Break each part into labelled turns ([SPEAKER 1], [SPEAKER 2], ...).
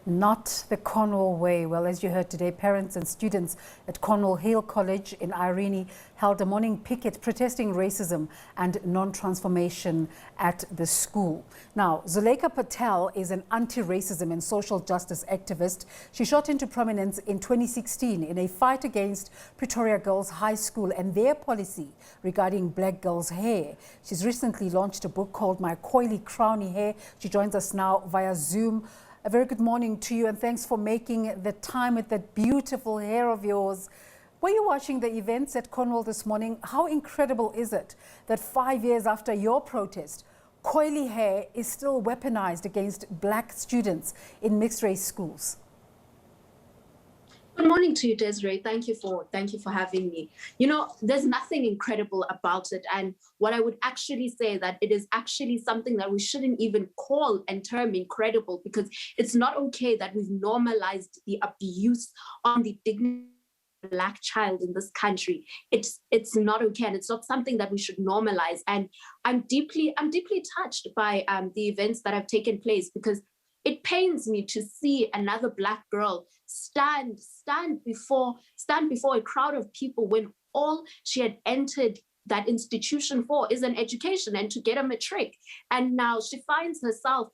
[SPEAKER 1] Not the Cornwall way. Well, as you heard today, parents and students at Cornwall Hill College in Irene held a morning picket protesting racism and non-transformation at the school. Now, Zulaikha Patel is an anti-racism and social justice activist. She shot into prominence in 2016 in a fight against Pretoria Girls High School and their policy regarding black girls' hair. She's recently launched a book called My Coily Crowny Hair. She joins us now via Zoom. A very good morning to you, and thanks for making the time with that beautiful hair of yours. Were you watching the events at Cornwall this morning? How incredible is it that 5 years after your protest, coily hair is still weaponized against black students in mixed-race schools?
[SPEAKER 2] Good morning to you, Desiree. Thank you for having me. You know, there's nothing incredible about it. And what I would actually say that it is actually something that we shouldn't even call and term incredible, because it's not okay that we've normalized the abuse on the dignity of a black child in this country. It's not okay, and it's not something that we should normalize. And I'm deeply touched by the events that have taken place, because it pains me to see another black girl stand before a crowd of people when all she had entered that institution for is an education and to get a matric. And now she finds herself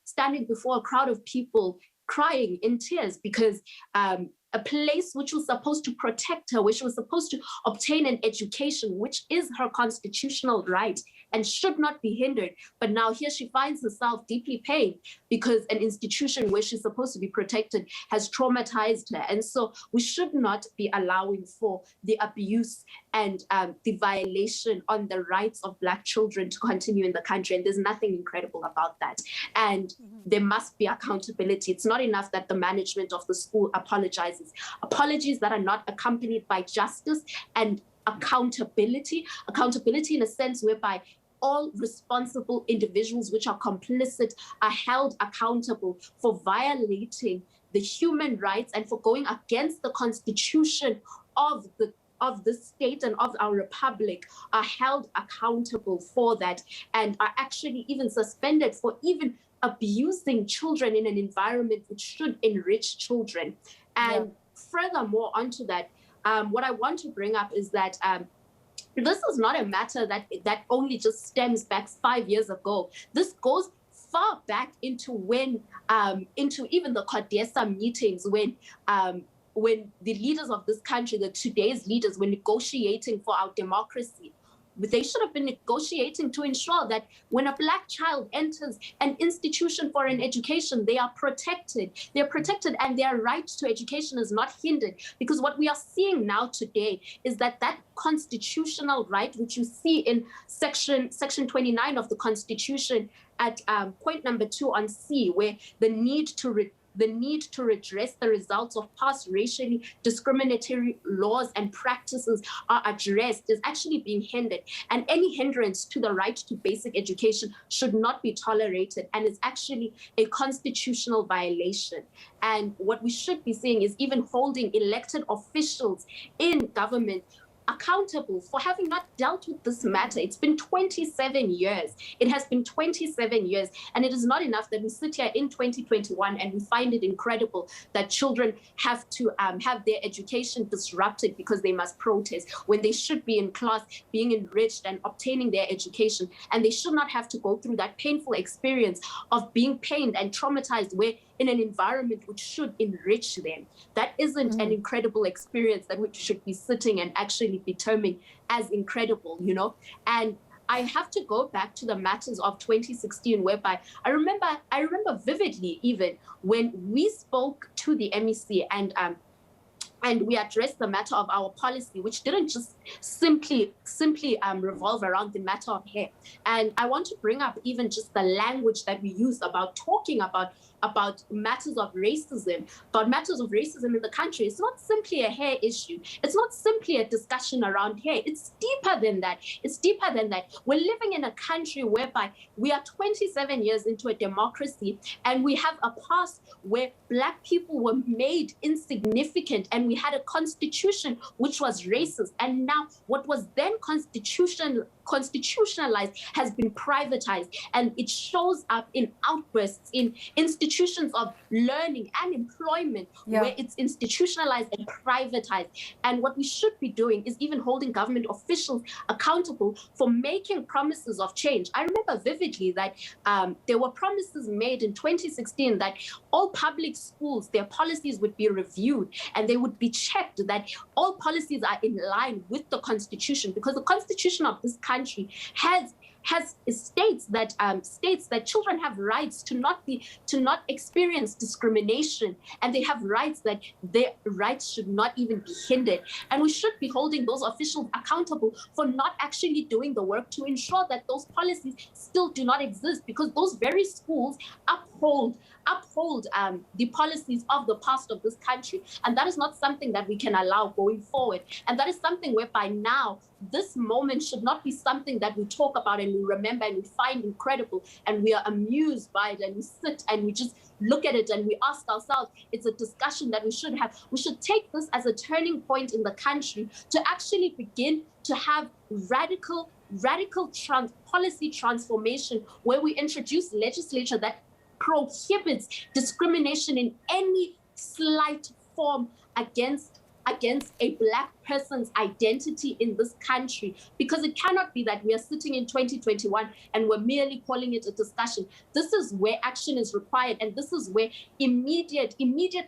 [SPEAKER 2] standing before a crowd of people crying in tears because a place which was supposed to protect her, which was supposed to obtain an education, which is her constitutional right and should not be hindered. But now here she finds herself deeply pained because an institution where she's supposed to be protected has traumatized her. And so we should not be allowing for the abuse and the violation on the rights of black children to continue in the country. And there's nothing incredible about that. And there must be accountability. It's not enough that the management of the school apologizes. Apologies that are not accompanied by justice and accountability in a sense whereby all responsible individuals which are complicit are held accountable for violating the human rights and for going against the constitution of the state and of our republic, are held accountable for that and are actually even suspended for even abusing children in an environment which should enrich children. And furthermore, onto that, what I want to bring up is that this is not a matter that only just stems back 5 years ago. This goes far back into when, into even the CODESA meetings when the leaders of this country, the today's leaders, were negotiating for our democracy. They should have been negotiating to ensure that when a black child enters an institution for an education, they are protected. They're protected and their right to education is not hindered. Because what we are seeing now today is that constitutional right, which you see in section 29 of the Constitution at point number 2 on C, where the need to redress the results of past racially discriminatory laws and practices are addressed, is actually being hindered. And any hindrance to the right to basic education should not be tolerated and is actually a constitutional violation. And what we should be seeing is even holding elected officials in government accountable for having not dealt with this matter. It's been 27 years. It has been 27 years. And it is not enough that we sit here in 2021 and we find it incredible that children have to have their education disrupted because they must protest when they should be in class being enriched and obtaining their education. And they should not have to go through that painful experience of being pained and traumatized where in an environment which should enrich them. That isn't an incredible experience that we should be sitting and actually be terming as incredible, you know? And I have to go back to the matters of 2016, whereby I remember vividly even when we spoke to the MEC and we addressed the matter of our policy, which didn't just simply revolve around the matter of hair. And I want to bring up even just the language that we use about talking about matters of racism, in the country. It's not simply a hair issue. It's not simply a discussion around hair. It's deeper than that. We're living in a country whereby we are 27 years into a democracy, and we have a past where black people were made insignificant, and we had a constitution which was racist. And now what was then constitutional constitutionalized has been privatized, and it shows up in outbursts in institutions of learning and employment where it's institutionalized and privatized. And what we should be doing is even holding government officials accountable for making promises of change. I remember vividly that there were promises made in 2016 that all public schools, their policies would be reviewed and they would be checked that all policies are in line with the Constitution, because the Constitution of this country states that children have rights to not experience discrimination, and they have rights that their rights should not even be hindered. And we should be holding those officials accountable for not actually doing the work to ensure that those policies still do not exist, because those very schools uphold the policies of the past of this country. And that is not something that we can allow going forward. And that is something where by now, this moment should not be something that we talk about and we remember and we find incredible and we are amused by it and we sit and we just look at it and we ask ourselves, it's a discussion that we should have. We should take this as a turning point in the country to actually begin to have radical policy transformation, where we introduce legislation that prohibits discrimination in any slight form against a Black person's identity in this country, because it cannot be that we are sitting in 2021 and we're merely calling it a discussion. This is where action is required, and this is where immediate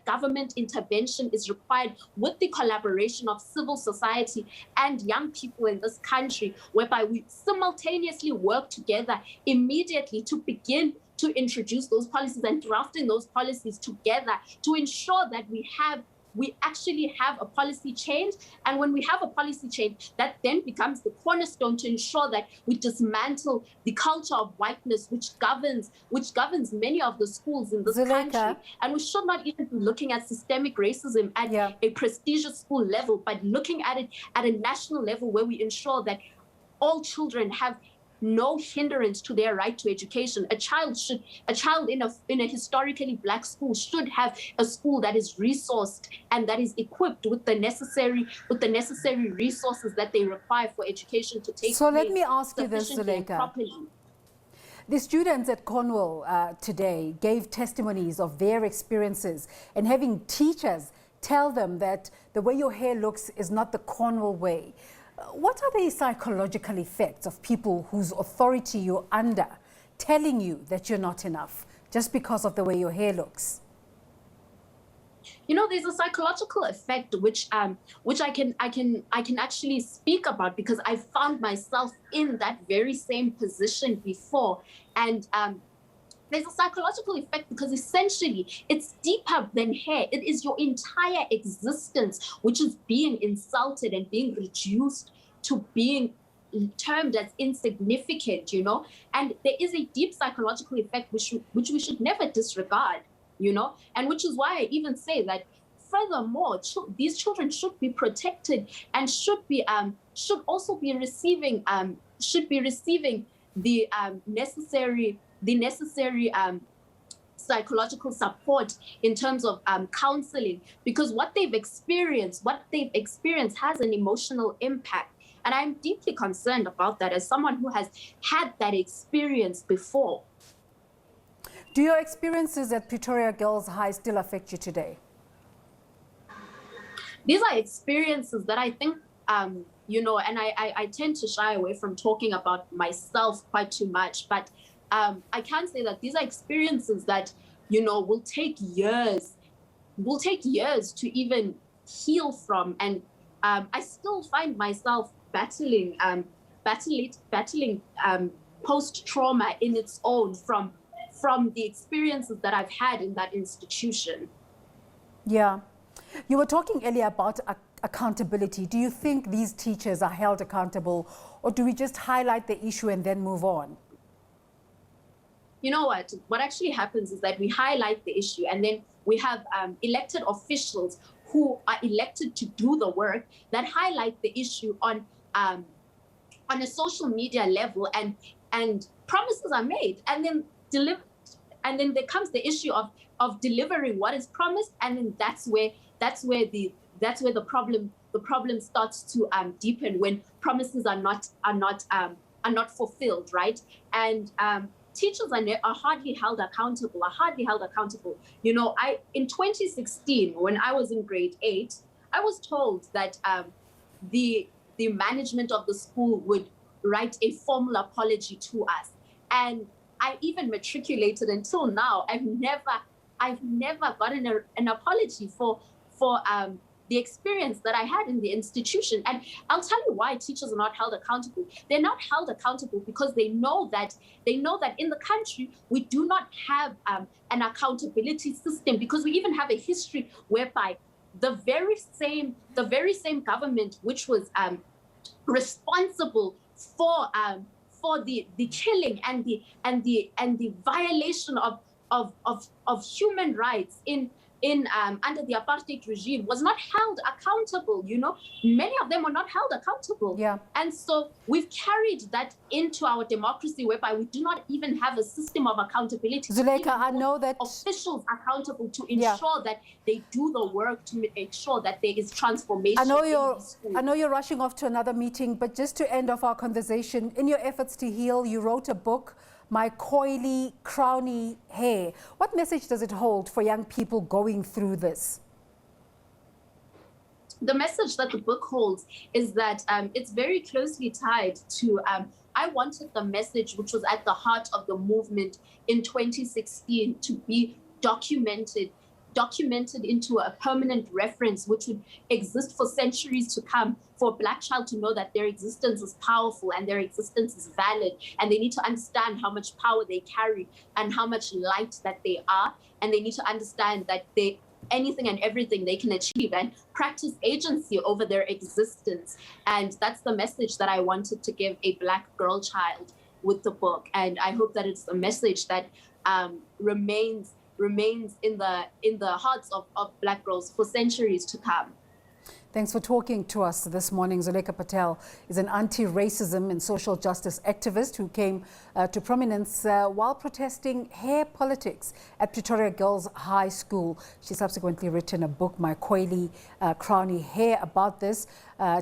[SPEAKER 2] government intervention is required, with the collaboration of civil society and young people in this country, whereby we simultaneously work together immediately to begin to introduce those policies and drafting those policies together to ensure that we actually have a policy change. And when we have a policy change, that then becomes the cornerstone to ensure that we dismantle the culture of whiteness which governs many of the schools in this country. And we should not even be looking at systemic racism at a prestigious school level, but looking at it at a national level, where we ensure that all children have no hindrance to their right to education. A child in a historically Black school should have a school that is resourced and that is equipped with the necessary resources that they require for education to take place.
[SPEAKER 1] So let me ask you this, Zulaikha. The students at Cornwall today gave testimonies of their experiences and having teachers tell them that the way your hair looks is not the Cornwall way. What are the psychological effects of people whose authority you're under telling you that you're not enough just because of the way your hair looks?
[SPEAKER 2] You know, there's a psychological effect which I can actually speak about, because I found myself in that very same position before. And there's a psychological effect because essentially it's deeper than hair. It is your entire existence which is being insulted and being reduced to being termed as insignificant, you know? And there is a deep psychological effect which we should never disregard, you know? And which is why I even say that furthermore, these children should be protected and should also be receiving the necessary psychological support in terms of counseling, because what they've experienced has an emotional impact. And I'm deeply concerned about that as someone who has had that experience before.
[SPEAKER 1] Do your experiences at Pretoria Girls High still affect you today?
[SPEAKER 2] These are experiences that I think, you know, and I tend to shy away from talking about myself quite too much, but I can say that these are experiences that, you know, will take years to even heal from. And I still find myself battling post-trauma in its own from the experiences that I've had in that institution.
[SPEAKER 1] Yeah. You were talking earlier about accountability. Do you think these teachers are held accountable, or do we just highlight the issue and then move on?
[SPEAKER 2] You know what actually happens is that we highlight the issue, and then we have elected officials who are elected to do the work that highlight the issue on a social media level, and promises are made, and then there comes the issue of delivering what is promised, and then that's where the problem starts to deepen, when promises are not fulfilled, right? And teachers are hardly held accountable. You know, in 2016, when I was in grade 8, I was told that the management of the school would write a formal apology to us, and I even matriculated. Until now, I've never gotten an apology for the experience that I had in the institution. And I'll tell you why teachers are not held accountable. They're not held accountable because they know that in the country we do not have an accountability system, because we even have a history whereby the very same government which was responsible for the killing and the violation of human rights in under the apartheid regime was not held accountable. You know, many of them were not held accountable.
[SPEAKER 1] Yeah.
[SPEAKER 2] And so we've carried that into our democracy, whereby we do not even have a system of accountability.
[SPEAKER 1] Zulaikha, I know that
[SPEAKER 2] officials accountable to ensure that they do the work to make sure that there is transformation.
[SPEAKER 1] I know you're rushing off to another meeting, but just to end off our conversation, in your efforts to heal, you wrote a book, My Coily, Crowny Hair. What message does it hold for young people going through this?
[SPEAKER 2] The message that the book holds is that it's very closely tied to, I wanted the message which was at the heart of the movement in 2016 to be documented into a permanent reference which would exist for centuries to come, for a Black child to know that their existence is powerful and their existence is valid, and they need to understand how much power they carry and how much light that they are, and they need to understand that anything and everything they can achieve and practice agency over their existence. And that's the message that I wanted to give a Black girl child with the book, and I hope that it's a message that remains in the hearts of Black girls for centuries to come.
[SPEAKER 1] Thanks for talking to us this morning. Zulaikha Patel is an anti-racism and social justice activist who came to prominence while protesting hair politics at Pretoria Girls High School. She subsequently written a book, My Coily, Crowny Hair, about this.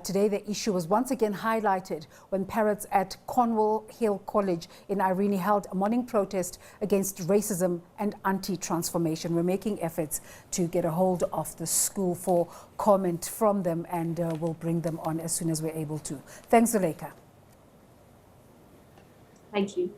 [SPEAKER 1] Today, the issue was once again highlighted when parents at Cornwall Hill College in Irene held a morning protest against racism and anti-transformation. We're making efforts to get a hold of the school for comment from them, and we'll bring them on as soon as we're able to. Thanks, Zulaikha.
[SPEAKER 2] Thank you.